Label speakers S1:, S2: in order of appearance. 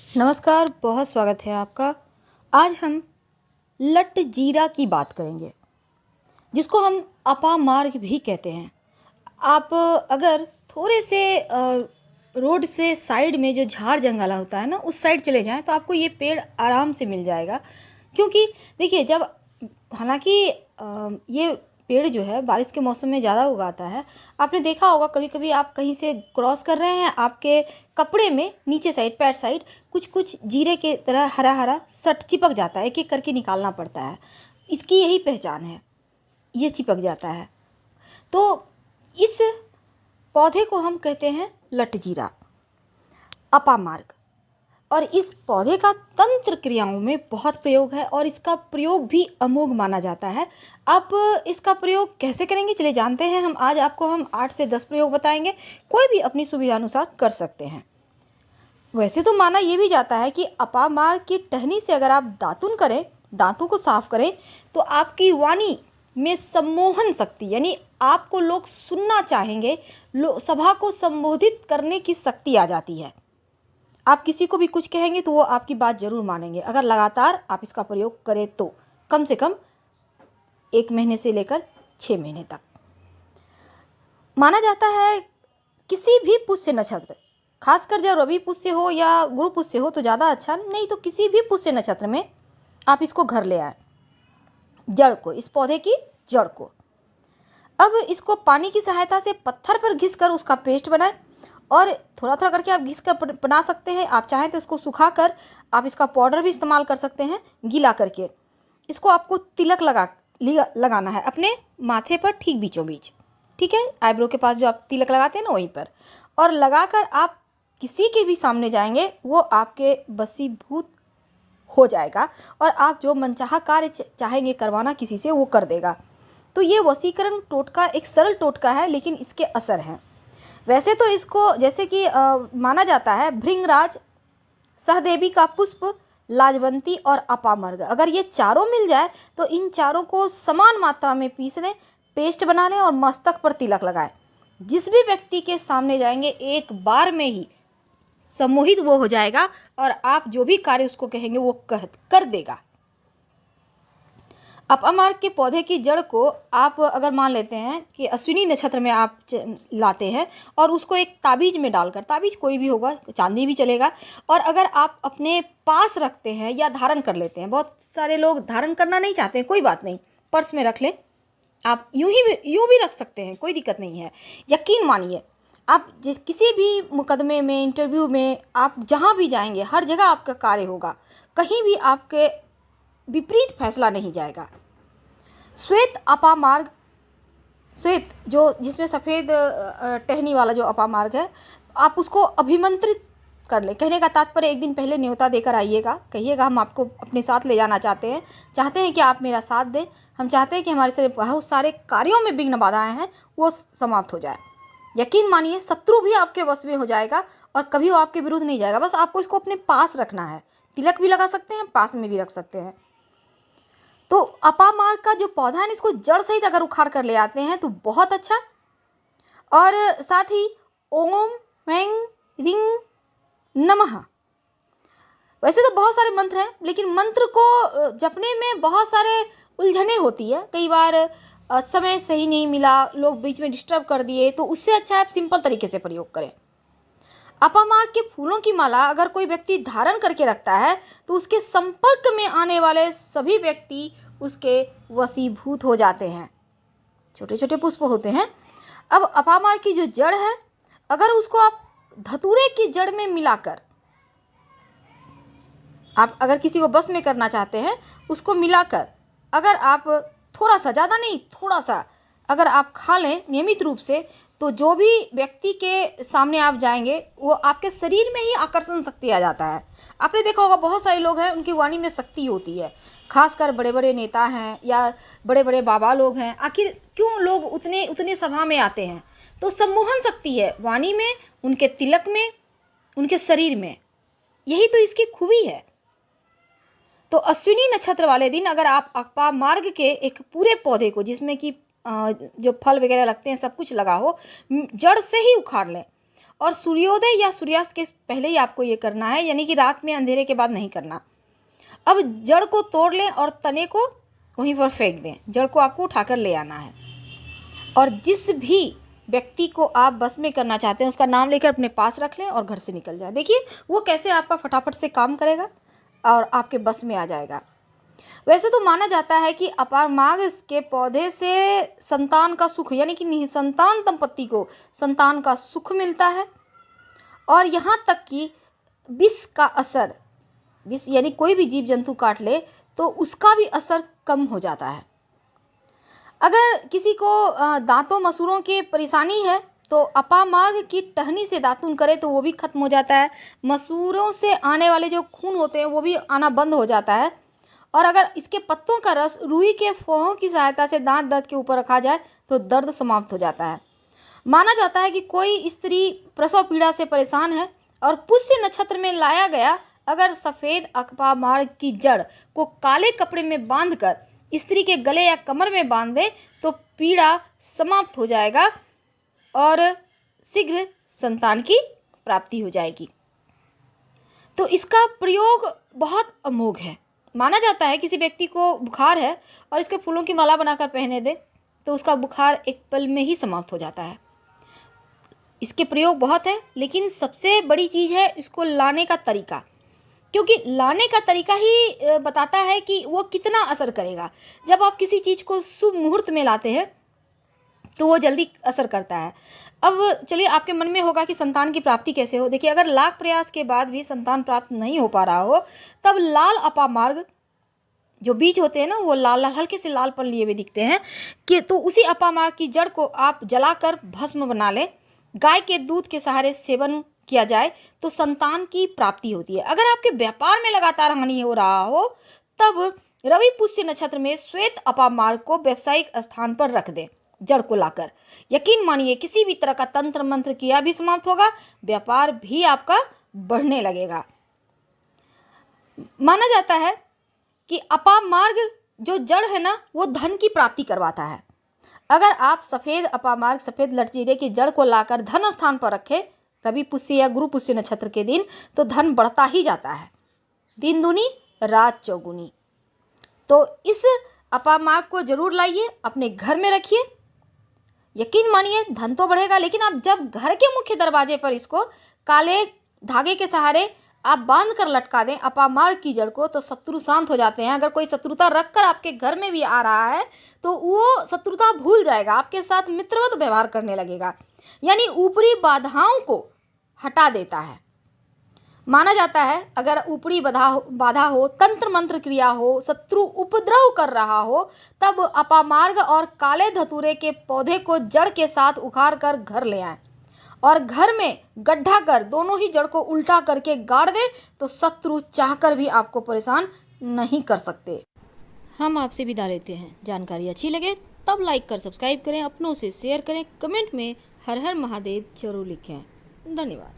S1: नमस्कार, बहुत स्वागत है आपका। आज हम लट जीरा की बात करेंगे, जिसको हम अपामार्ग भी कहते हैं। आप अगर थोड़े से रोड से साइड में जो झाड़ जंगल होता है ना, उस साइड चले जाएं तो आपको ये पेड़ आराम से मिल जाएगा। क्योंकि देखिए, जब हालांकि ये पेड़ जो है बारिश के मौसम में ज़्यादा उगाता है। आपने देखा होगा, कभी कभी आप कहीं से क्रॉस कर रहे हैं, आपके कपड़े में नीचे साइड, पैर साइड कुछ कुछ जीरे के तरह हरा हरा सट चिपक जाता है। एक एक करके निकालना पड़ता है। इसकी यही पहचान है, ये चिपक जाता है। तो इस पौधे को हम कहते हैं लटजीरा, अपामार्ग। और इस पौधे का तंत्र क्रियाओं में बहुत प्रयोग है और इसका प्रयोग भी अमोघ माना जाता है। आप इसका प्रयोग कैसे करेंगे, चलिए जानते हैं। आज आपको हम 8 से 10 प्रयोग बताएंगे। कोई भी अपनी सुविधा अनुसार कर सकते हैं। वैसे तो माना यह भी जाता है कि अपामार्ग की टहनी से अगर आप दातुन करें, दांतों को साफ करें, तो आपकी वाणी में सम्मोहन शक्ति, यानी आपको लोग सुनना चाहेंगे, सभा को संबोधित करने की शक्ति आ जाती है। आप किसी को भी कुछ कहेंगे तो वो आपकी बात जरूर मानेंगे, अगर लगातार आप इसका प्रयोग करें तो। कम से कम 1 महीने से लेकर 6 महीने तक माना जाता है। किसी भी पुष्य नक्षत्र, खासकर जब रवि पुष्य हो या गुरु पुष्य हो तो ज़्यादा अच्छा, नहीं तो किसी भी पुष्य नक्षत्र में आप इसको घर ले आए, जड़ को, इस पौधे की जड़ को। अब इसको पानी की सहायता से पत्थर पर घिस कर उसका पेस्ट बनाएं, और थोड़ा थोड़ा करके आप घिस कर बना सकते हैं। आप चाहें तो इसको सुखा कर आप इसका पाउडर भी इस्तेमाल कर सकते हैं, गीला करके। इसको आपको तिलक लगाना है अपने माथे पर, ठीक बीचों बीच, ठीक है, आईब्रो के पास जो आप तिलक लगाते हैं ना, वहीं पर। और लगाकर आप किसी के भी सामने जाएंगे, वो आपके वशीभूत हो जाएगा और आप जो मनचाहा कार्य चाहेंगे करवाना किसी से, वो कर देगा। तो ये वशीकरण टोटका एक सरल टोटका है, लेकिन इसके असर हैं। वैसे तो इसको जैसे कि माना जाता है भृंगराज, सहदेवी का पुष्प, लाजवंती और अपामर्ग, अगर ये चारों मिल जाए तो इन चारों को समान मात्रा में पीस लें, पेस्ट बना लें और मस्तक पर तिलक लगाएं। जिस भी व्यक्ति के सामने जाएंगे, एक बार में ही सम्मोहित वो हो जाएगा और आप जो भी कार्य उसको कहेंगे वो कर देगा। अपामार्ग के पौधे की जड़ को आप अगर मान लेते हैं कि अश्विनी नक्षत्र में आप लाते हैं और उसको एक ताबीज में डालकर, ताबीज कोई भी होगा, चांदी भी चलेगा, और अगर आप अपने पास रखते हैं या धारण कर लेते हैं, बहुत सारे लोग धारण करना नहीं चाहते हैं, कोई बात नहीं, पर्स में रख लें। आप यूं भी रख सकते हैं, कोई दिक्कत नहीं है। यकीन मानिए, आप किसी भी मुकदमे में, इंटरव्यू में, आप जहाँ भी जाएंगे, हर जगह आपका कार्य होगा, कहीं भी आपके विपरीत फैसला नहीं जाएगा। श्वेत अपामार्ग, श्वेत जो जिसमें सफ़ेद टहनी वाला जो अपामार्ग है, आप उसको अभिमंत्रित कर ले। कहने का तात्पर्य, एक दिन पहले न्योता देकर आइएगा, कहिएगा हम आपको अपने साथ ले जाना चाहते हैं कि आप मेरा साथ दें। हम चाहते हैं कि हमारे से बहुत सारे कार्यों में विघ्न बाधाएं हैं, वो समाप्त हो जाए। यकीन मानिए, शत्रु भी आपके वश में हो जाएगा और कभी वो आपके विरुद्ध नहीं जाएगा। बस आपको इसको अपने पास रखना है। तिलक भी लगा सकते हैं, पास में भी रख सकते हैं। तो अपामार्ग का जो पौधा है, इसको जड़ सहित अगर उखाड़ कर ले आते हैं तो बहुत अच्छा। और साथ ही ओम वें रिंग नमः, वैसे तो बहुत सारे मंत्र हैं, लेकिन मंत्र को जपने में बहुत सारे उलझने होती है। कई बार समय सही नहीं मिला, लोग बीच में डिस्टर्ब कर दिए, तो उससे अच्छा आप सिंपल तरीके से प्रयोग करें। अपामार्ग के फूलों की माला अगर कोई व्यक्ति धारण करके रखता है तो उसके संपर्क में आने वाले सभी व्यक्ति उसके वशीभूत हो जाते हैं। छोटे छोटे पुष्प होते हैं। अब अपामार्ग की जो जड़ है, अगर उसको आप धतूरे की जड़ में मिलाकर, आप अगर किसी को बस में करना चाहते हैं, उसको मिलाकर अगर आप थोड़ा सा, ज़्यादा नहीं, थोड़ा सा अगर आप खा लें नियमित रूप से, तो जो भी व्यक्ति के सामने आप जाएंगे, वो आपके शरीर में ही आकर्षण शक्ति आ जाता है। आपने देखा होगा, बहुत सारे लोग हैं, उनकी वाणी में शक्ति होती है, खासकर बड़े बड़े नेता हैं या बड़े बड़े बाबा लोग हैं। आखिर क्यों लोग उतने सभा में आते हैं? तो सम्मोहन शक्ति है वाणी में, उनके तिलक में, उनके शरीर में। यही तो इसकी खूबी है। तो अश्विनी नक्षत्र वाले दिन अगर आप अपामार्ग के एक पूरे पौधे को, जिसमें कि जो फल वगैरह लगते हैं, सब कुछ लगा हो, जड़ से ही उखाड़ लें और सूर्योदय या सूर्यास्त के पहले ही आपको ये करना है, यानी कि रात में अंधेरे के बाद नहीं करना। अब जड़ को तोड़ लें और तने को वहीं पर फेंक दें। जड़ को आपको उठाकर ले आना है और जिस भी व्यक्ति को आप बस में करना चाहते हैं उसका नाम लेकर अपने पास रख लें और घर से निकल जाए। देखिए वो कैसे आपका फटाफट से काम करेगा और आपके बस में आ जाएगा। वैसे तो माना जाता है कि अपामार्ग के पौधे से संतान का सुख, यानी कि निसंतान दंपत्ति को संतान का सुख मिलता है और यहाँ तक कि विष का असर, विष यानी कोई भी जीव जंतु काट ले तो उसका भी असर कम हो जाता है। अगर किसी को दांतों मसूड़ों की परेशानी है तो अपामार्ग की टहनी से दातुन करे तो वो भी खत्म हो जाता है। मसूड़ों से आने वाले जो खून होते हैं वो भी आना बंद हो जाता है। और अगर इसके पत्तों का रस रुई के फोहों की सहायता से दांत दर्द के ऊपर रखा जाए तो दर्द समाप्त हो जाता है। माना जाता है कि कोई स्त्री प्रसव पीड़ा से परेशान है और पुष्य नक्षत्र में लाया गया अगर सफ़ेद अपामार्ग की जड़ को काले कपड़े में बांधकर स्त्री के गले या कमर में बांध दे तो पीड़ा समाप्त हो जाएगा और शीघ्र संतान की प्राप्ति हो जाएगी। तो इसका प्रयोग बहुत अमोघ है। माना जाता है किसी व्यक्ति को बुखार है और इसके फूलों की माला बनाकर पहने दे तो उसका बुखार एक पल में ही समाप्त हो जाता है। इसके प्रयोग बहुत है, लेकिन सबसे बड़ी चीज़ है इसको लाने का तरीका, क्योंकि लाने का तरीका ही बताता है कि वो कितना असर करेगा। जब आप किसी चीज़ को शुभ मुहूर्त में लाते हैं तो वो जल्दी असर करता है। अब चलिए आपके मन में होगा कि संतान की प्राप्ति कैसे हो। देखिए अगर लाख प्रयास के बाद भी संतान प्राप्त नहीं हो पा रहा हो तब लाल अपामार्ग जो बीज होते हैं ना वो लाल लाल हल्के से लालपन लिए हुए दिखते हैं कि तो उसी अपामार्ग की जड़ को आप जलाकर भस्म बना लें। गाय के दूध के सहारे सेवन किया जाए तो संतान की प्राप्ति होती है। अगर आपके व्यापार में लगातार हानि हो रहा हो तब रवि पुष्य नक्षत्र में श्वेत अपामार्ग को व्यावसायिक स्थान पर रख दें जड़ को लाकर। यकीन मानिए किसी भी तरह का तंत्र मंत्र किया भी समाप्त होगा, व्यापार भी आपका बढ़ने लगेगा। माना जाता है कि अपामार्ग जो जड़ है ना वो धन की प्राप्ति करवाता है। अगर आप सफ़ेद अपामार्ग सफ़ेद लटजीरे की जड़ को लाकर धन स्थान पर रखें रवि पुष्य या गुरु पुष्य नक्षत्र के दिन तो धन बढ़ता ही जाता है, दिन दूनी रात चौगुनी। तो इस अपामार्ग को जरूर लाइए, अपने घर में रखिए। यकीन मानिए धन तो बढ़ेगा, लेकिन आप जब घर के मुख्य दरवाजे पर इसको काले धागे के सहारे आप बांध कर लटका दें अपामार्ग की जड़ को तो शत्रु शांत हो जाते हैं। अगर कोई शत्रुता रखकर आपके घर में भी आ रहा है तो वो शत्रुता भूल जाएगा, आपके साथ मित्रवत व्यवहार करने लगेगा, यानी ऊपरी बाधाओं को हटा देता है। माना जाता है अगर ऊपरी बाधा हो, तंत्र मंत्र क्रिया हो, शत्रु उपद्रव कर रहा हो तब अपामार्ग और काले धतूरे के पौधे को जड़ के साथ उखाड़ कर घर ले आएं और घर में गड्ढा कर दोनों ही जड़ को उल्टा करके गाड़ दें तो शत्रु चाहकर भी आपको परेशान नहीं कर सकते। हम आपसे विदा लेते हैं। जानकारी अच्छी लगे तब लाइक कर सब्सक्राइब करें, अपनों से शेयर करें, कमेंट में हर हर महादेव जरूर लिखें। धन्यवाद।